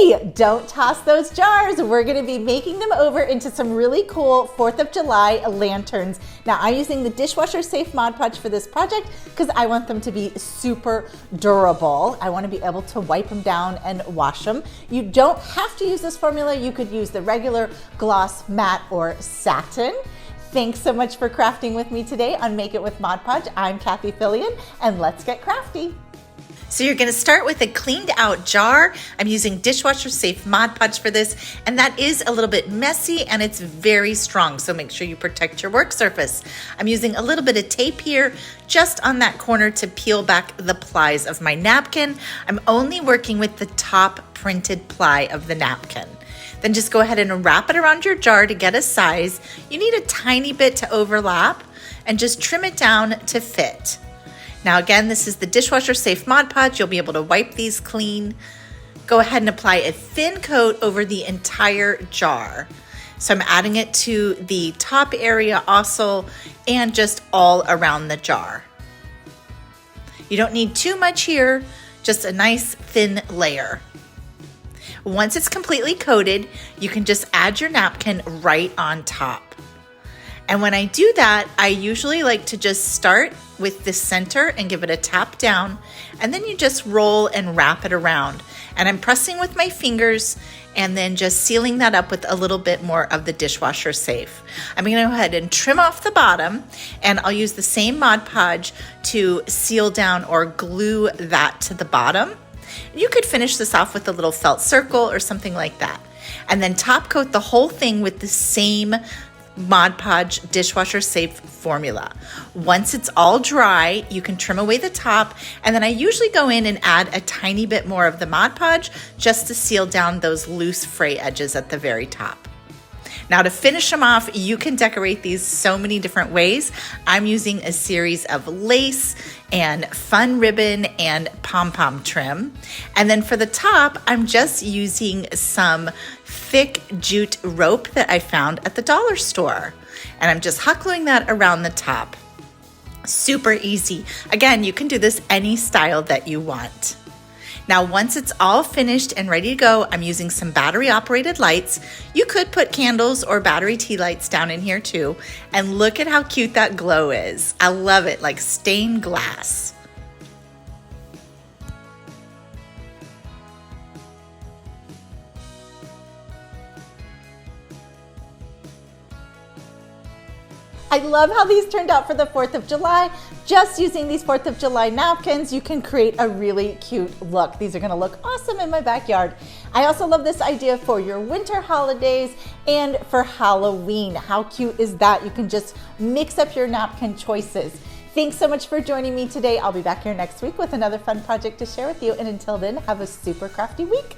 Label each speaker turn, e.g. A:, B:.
A: Hey, don't toss those jars. We're gonna be making them over into some really cool 4th of July lanterns. Now I'm using the Dishwasher Safe Mod Podge for this project because I want them to be super durable. I wanna be able to wipe them down and wash them. You don't have to use this formula. You could use the regular gloss, matte, or satin. Thanks so much for crafting with me today on Make It with Mod Podge. I'm Cathie Fillion, and let's get crafty. So you're gonna start with a cleaned out jar. I'm using Dishwasher Safe Mod Podge for this, and that is a little bit messy and it's very strong, so make sure you protect your work surface. I'm using a little bit of tape here just on that corner to peel back the plies of my napkin. I'm only working with the top printed ply of the napkin. Then just go ahead and wrap it around your jar to get a size. You need a tiny bit to overlap and just trim it down to fit. Now again, this is the Dishwasher Safe Mod Podge. You'll be able to wipe these clean. Go ahead and apply a thin coat over the entire jar. So I'm adding it to the top area also and just all around the jar. You don't need too much here, just a nice thin layer. Once it's completely coated, you can just add your napkin right on top. And when I do that, I usually like to just start with the center and give it a tap down, and then you just roll and wrap it around. And I'm pressing with my fingers and then just sealing that up with a little bit more of the Dishwasher Safe. I'm gonna go ahead and trim off the bottom, and I'll use the same Mod Podge to seal down or glue that to the bottom. You could finish this off with a little felt circle or something like that. And then top coat the whole thing with the same Mod Podge Dishwasher Safe formula. Once it's all dry, you can trim away the top, and then I usually go in and add a tiny bit more of the Mod Podge just to seal down those loose fray edges at the very top. Now to finish them off, you can decorate these so many different ways. I'm using a series of lace and fun ribbon and pom-pom trim. And then for the top, I'm just using some thick jute rope that I found at the dollar store. And I'm just hot gluing that around the top. Super easy. Again, you can do this any style that you want. Now, once it's all finished and ready to go, I'm using some battery operated lights. You could put candles or battery tea lights down in here too. And look at how cute that glow is. I love it, like stained glass. I love how these turned out for the 4th of July. Just using these 4th of July napkins, you can create a really cute look. These are gonna look awesome in my backyard. I also love this idea for your winter holidays and for Halloween. How cute is that? You can just mix up your napkin choices. Thanks so much for joining me today. I'll be back here next week with another fun project to share with you. And until then, have a super crafty week.